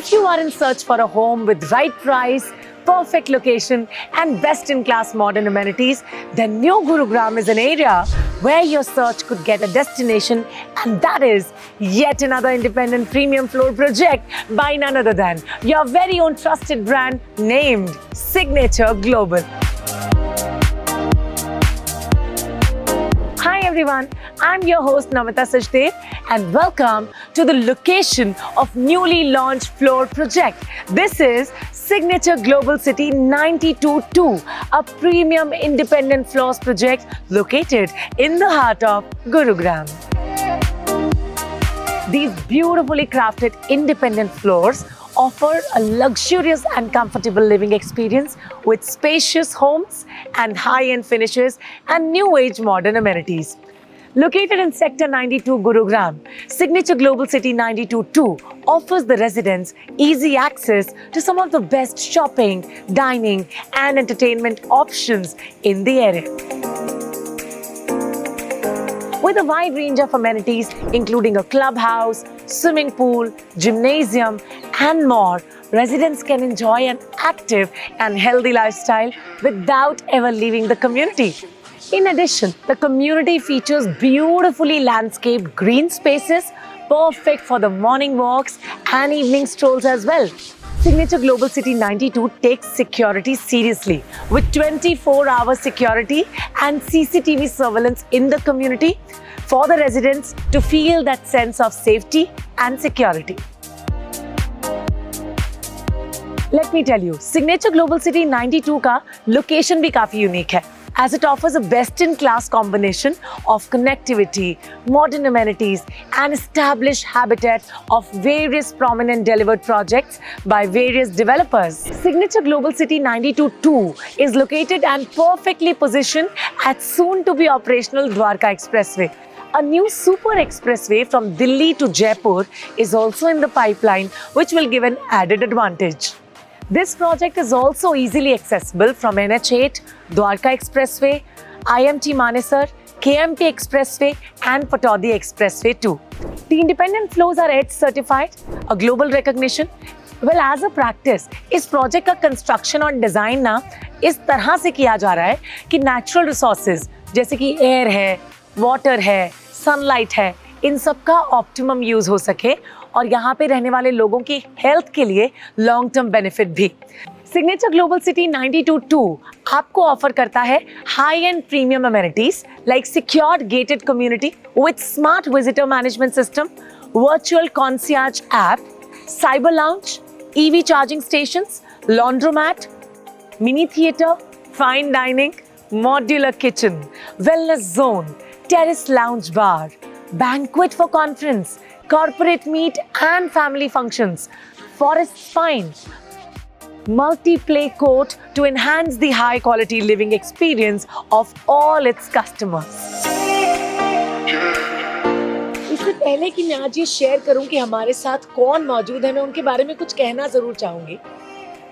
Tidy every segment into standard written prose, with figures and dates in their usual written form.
If you are in search for a home with right price, perfect location and best-in-class modern amenities, then New Gurugram is an area where your search could get a destination, and that is yet another independent premium floor project by none other than your very own trusted brand named Signature Global. Hi everyone, I'm your host Namita Sachdev and welcome to the location of newly launched floor project. This is Signature Global City 92-2, a premium independent floors project located in the heart of Gurugram. These beautifully crafted independent floors offer a luxurious and comfortable living experience with spacious homes and high-end finishes and new-age modern amenities. Located in Sector 92 Gurugram, Signature Global City 92-2 offers the residents easy access to some of the best shopping, dining and entertainment options in the area. With a wide range of amenities including a clubhouse, swimming pool, gymnasium and more, residents can enjoy an active and healthy lifestyle without ever leaving the community. In addition, the community features beautifully landscaped green spaces, perfect for the morning walks and evening strolls as well. Signature Global City 92 takes security seriously with 24-hour security and CCTV surveillance in the community for the residents to feel that sense of safety and security. Let me tell you, Signature Global City 92 का location भी काफी unique है, as it offers a best-in-class combination of connectivity, modern amenities and established habitat of various prominent delivered projects by various developers. Signature Global City 92-2 is located and perfectly positioned at soon-to-be operational Dwarka Expressway. A new super expressway from Delhi to Jaipur is also in the pipeline, which will give an added advantage. This project is also easily accessible from NH8, Dwarka Expressway, IMT Manesar, KMT Expressway and Pataudi Expressway too. The independent floors are EDGE certified, a global recognition. Well, as a practice, इस project का construction और design ना इस तरह से किया जा रहा है कि natural resources जैसे कि air है, water है, sunlight है, इन सब का optimum use हो सके और यहाँ पे रहने वाले लोगों की हेल्थ के लिए लॉन्ग टर्म बेनिफिट भी। सिग्नेचर ग्लोबल सिटी 92-2 आपको ऑफर करता है high end premium amenities like secured gated community with smart visitor management system, virtual concierge app, cyber lounge, EV charging stations, laundromat, mini theatre, fine dining, modular kitchen, wellness zone, terrace lounge bar, banquet for conference, corporate meet and family functions, forest spine, multi-play court to enhance the high-quality living experience of all its customers. इससे पहले कि मैं आज ये share करूं कि हमारे साथ कौन मौजूद है, मैं उनके बारे में कुछ कहना जरूर चाहूंगी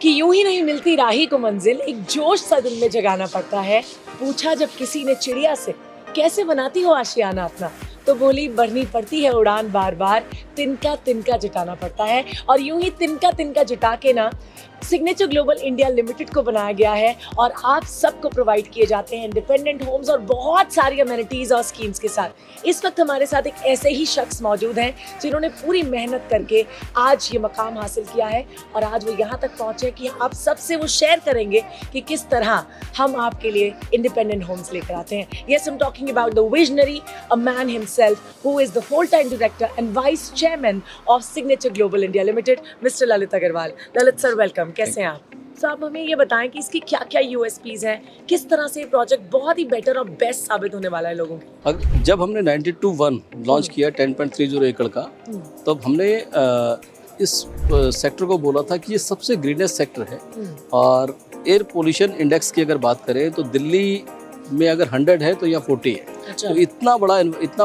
कि यूं ही नहीं मिलती राही को मंजिल, एक जोश सा दिल में जगाना पड़ता है। पूछा जब किसी ने चिड़िया से कैसे बनाती हो आशियाना अपना, तो बोली बढ़नी पड़ती है उड़ान बार बार, तिनका तिनका जुटाना पड़ता है। और यूं ही तिनका तिनका जुटा के ना सिग्नेचर ग्लोबल इंडिया लिमिटेड को बनाया गया है और आप सबको प्रोवाइड किए जाते हैं इंडिपेंडेंट होम्स और बहुत सारी अमेनिटीज और स्कीम्स के साथ। इस वक्त हमारे साथ एक ऐसे ही शख्स मौजूद हैं जिन्होंने पूरी मेहनत करके आज ये मकाम हासिल किया है और आज वो यहाँ तक पहुँचे कि आप सबसे वो शेयर करेंगे कि किस तरह हम आपके लिए इंडिपेंडेंट होम्स लेकर आते हैं। Yes, I am talking about the visionary, a man himself who is the full-time director and vice chairman of Signature Global India Limited, Mr. Lalit Agarwal. Lalit sir, welcome. कैसे हैं आप? तो आप हमें ये बताएं कि इसकी क्या क्या USPs हैं, किस तरह से ये प्रोजेक्ट बहुत ही बेटर और बेस्ट साबित होने वाला है लोगों के। जब हमने 92-1 लॉन्च किया 10.30 एकड़ का, तब हमने इस सेक्टर को बोला था कि ये सबसे ग्रीनेस्ट सेक्टर है। और एयर पोल्यूशन इंडेक्स की अगर बात करें तो दिल्ली में अगर 100 है तो यहाँ 40 है। अच्छा। तो इतना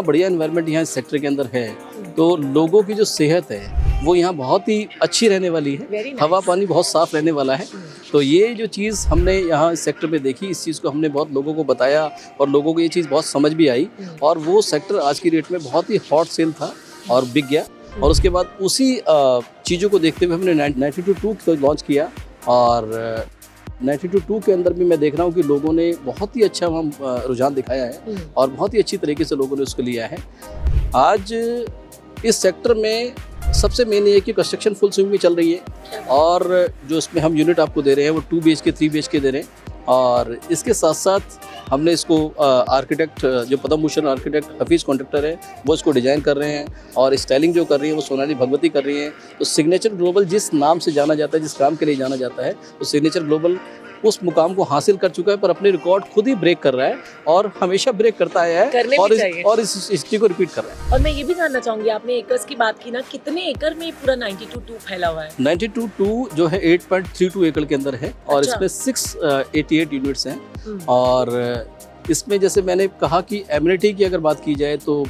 बढ़िया एनवायरनमेंट यहाँ इस सेक्टर के अंदर है, तो लोगों की जो सेहत है वो यहाँ बहुत ही अच्छी रहने वाली है। nice. हवा पानी बहुत साफ रहने वाला है। तो ये जो चीज़ हमने यहाँ इस सेक्टर में देखी, इस चीज़ को हमने बहुत लोगों को बताया और लोगों को ये चीज़ बहुत समझ भी आई और वो सेक्टर आज की डेट में बहुत ही हॉट सेल था और बिक गया। और उसके बाद उसी चीज़ों को देखते हुए हमने 92.2 को लॉन्च किया। और 92.2 के अंदर भी मैं देख रहा हूँ कि लोगों ने बहुत ही अच्छा रुझान दिखाया है और बहुत ही अच्छी तरीके से लोगों ने उसको लिया है। आज इस सेक्टर में सबसे मेन ये है कि कंस्ट्रक्शन फुल स्विंग में चल रही है और जो इसमें हम यूनिट आपको दे रहे हैं वो 2 BHK 3 BHK दे रहे हैं। और इसके साथ साथ हमने इसको आर्किटेक्ट जो पद्म भूषण आर्किटेक्ट हफीज़ कॉन्ट्रैक्टर है वो इसको डिज़ाइन कर रहे हैं और स्टाइलिंग जो कर रही है वो सोनाली भगवती कर रही हैं। तो सिग्नेचर ग्लोबल जिस नाम से जाना जाता है, जिस काम के लिए जाना जाता है, तो सिग्नेचर ग्लोबल उस मुकाम को हासिल कर चुका है, पर अपने रिकॉर्ड खुद ही ब्रेक कर रहा है और हमेशा ब्रेक करता आया है और इस हिस्ट्री को रिपीट कर रहा है। और मैं ये भी जानना चाहूंगी, आपने एकर्स की बात की ना, कितने एकड़ में पूरा 92.2 फैला हुआ है? 92.2 जो है 8.32 एकड़ के अंदर है और इसमें 688 यूनिट्स हैं। और इसमें जैसे मैंने कहा कि एमिनिटी की अगर बात की जाए तो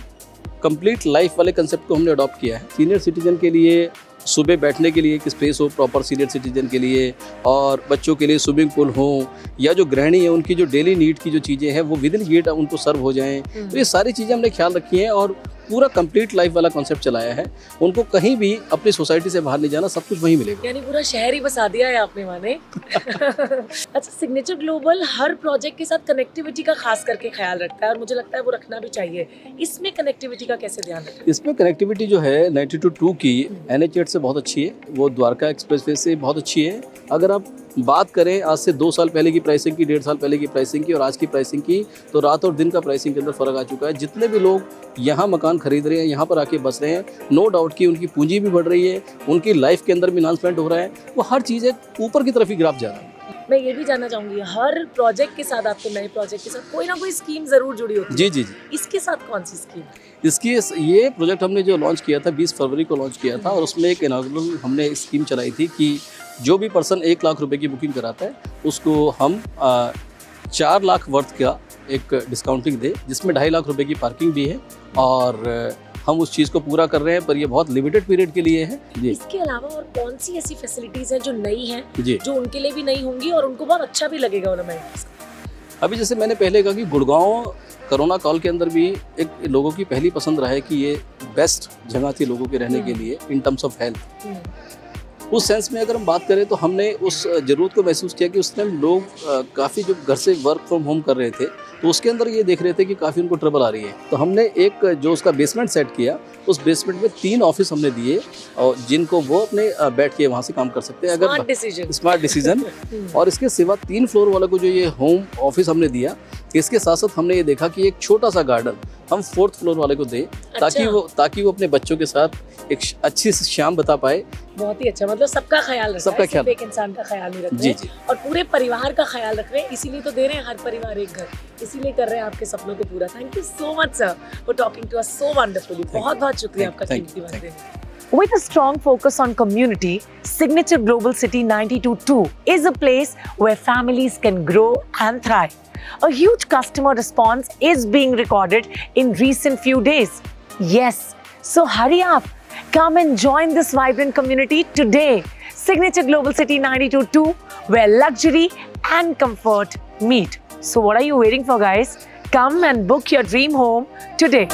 कंप्लीट लाइफ वाले कंसेप्ट को हमने अडॉप्ट किया है। सीनियर सिटीजन के लिए सुबह बैठने के लिए एक स्पेस हो प्रॉपर सीनियर सिटीजन के लिए, और बच्चों के लिए स्विमिंग पूल हो, या जो गृहिणी है उनकी जो डेली नीड की जो चीज़ें हैं वो विद इन गेट उनको सर्व हो जाएं। तो ये सारी चीज़ें हमने ख्याल रखी हैं और पूरा कंप्लीट लाइफ वाला कॉन्सेप्ट चलाया है। उनको कहीं भी अपनी सोसाइटी से बाहर नहीं जाना, सब कुछ वहीं मिलेगा। यानी पूरा शहर ही बसा दिया है आपने माने। अच्छा, सिग्नेचर ग्लोबल हर प्रोजेक्ट के साथ कनेक्टिविटी का खास करके ख्याल रखता है और मुझे लगता है वो रखना भी चाहिए। इसमें कनेक्टिविटी का कैसे ध्यान रखें? इसमें कनेक्टिविटी जो है 92.2 की NH8 से बहुत अच्छी है, वो द्वारका एक्सप्रेसवे से बहुत अच्छी है। अगर आप बात करें आज से 2 साल पहले की प्राइसिंग की, 1.5 साल पहले की प्राइसिंग की और आज की प्राइसिंग की, तो रात और दिन का प्राइसिंग के अंदर फ़र्क आ चुका है। जितने भी लोग यहाँ मकान खरीद रहे हैं, यहाँ पर आके बस रहे हैं, नो डाउट कि उनकी पूंजी भी बढ़ रही है, उनकी लाइफ के अंदर भी इन्हांसमेंट हो रहा है, वो हर चीज़ एक ऊपर की तरफ ही ग्राफ जा रहा है। मैं ये भी जानना चाहूंगी, हर प्रोजेक्ट के साथ, आपके नए प्रोजेक्ट के साथ कोई ना कोई स्कीम जरूर जुड़ी होती है। जी जी जी। इसके साथ कौन सी स्कीम? इसकी ये प्रोजेक्ट हमने जो लॉन्च किया था 20 फरवरी को लॉन्च किया था और उसमें एक इनॉग्रेशन हमने स्कीम चलाई थी कि जो भी पर्सन 1 लाख रुपए की बुकिंग कराता है उसको हम 4 लाख वर्थ का एक डिस्काउंटिंग दे, जिसमें 2.5 लाख रुपए की पार्किंग भी है। और हम उस चीज़ को पूरा कर रहे हैं, पर ये बहुत लिमिटेड पीरियड के लिए है जी। इसके अलावा और कौन सी ऐसी फैसिलिटीज़ हैं जो नई हैं, जी, जो उनके लिए भी नई होंगी और उनको बहुत अच्छा भी लगेगा उन्हें? अभी जैसे मैंने पहले कहा कि गुड़गांव कोरोना काल के अंदर भी एक लोगों की पहली पसंद रहा है कि ये बेस्ट जगह थी लोगों के रहने के लिए इन टर्म्स ऑफ हेल्थ। उस सेंस में अगर हम बात करें तो हमने उस ज़रूरत को महसूस किया कि उस टाइम लोग काफ़ी जो घर से वर्क फ्रॉम होम कर रहे थे, तो उसके अंदर ये देख रहे थे कि काफ़ी उनको ट्रबल आ रही है। तो हमने एक जो उसका बेसमेंट सेट किया, उस बेसमेंट में 3 ऑफिस हमने दिए और जिनको वो अपने बैठ के वहाँ से काम कर सकते हैं। अगर स्मार्ट डिसीजन और इसके सिवा 3 फ्लोर वाला को जो ये होम ऑफिस हमने दिया, इसके साथ साथ हमने ये देखा कि एक छोटा सा गार्डन हम 4th फ्लोर वाले को दें, ताकि वो अपने बच्चों के साथ एक अच्छी सी शाम बिता पाए। बहुत ही अच्छा, मतलब सबका ख्याल रख रहे हैं, सिर्फ एक इंसान का ख्याल नहीं रख रहे जी। और पूरे परिवार का ख्याल रख रहे हैं, इसीलिए तो दे रहे हैं हर परिवार एक घर, इसीलिए कर रहे हैं आपके सपनों को पूरा। Thank you so much sir for talking to us so wonderfully. बहुत बहुत शुक्रिया आपका कीमती वक्त देने के लिए। With a strong focus on community, Signature Global City 92.2 is a place where families can grow and thrive. A huge customer response is being recorded in recent few days. Yes, so hurry up. Come and join this vibrant community today. Signature Global City 92.2, where luxury and comfort meet. So what are you waiting for, guys? Come and book your dream home today.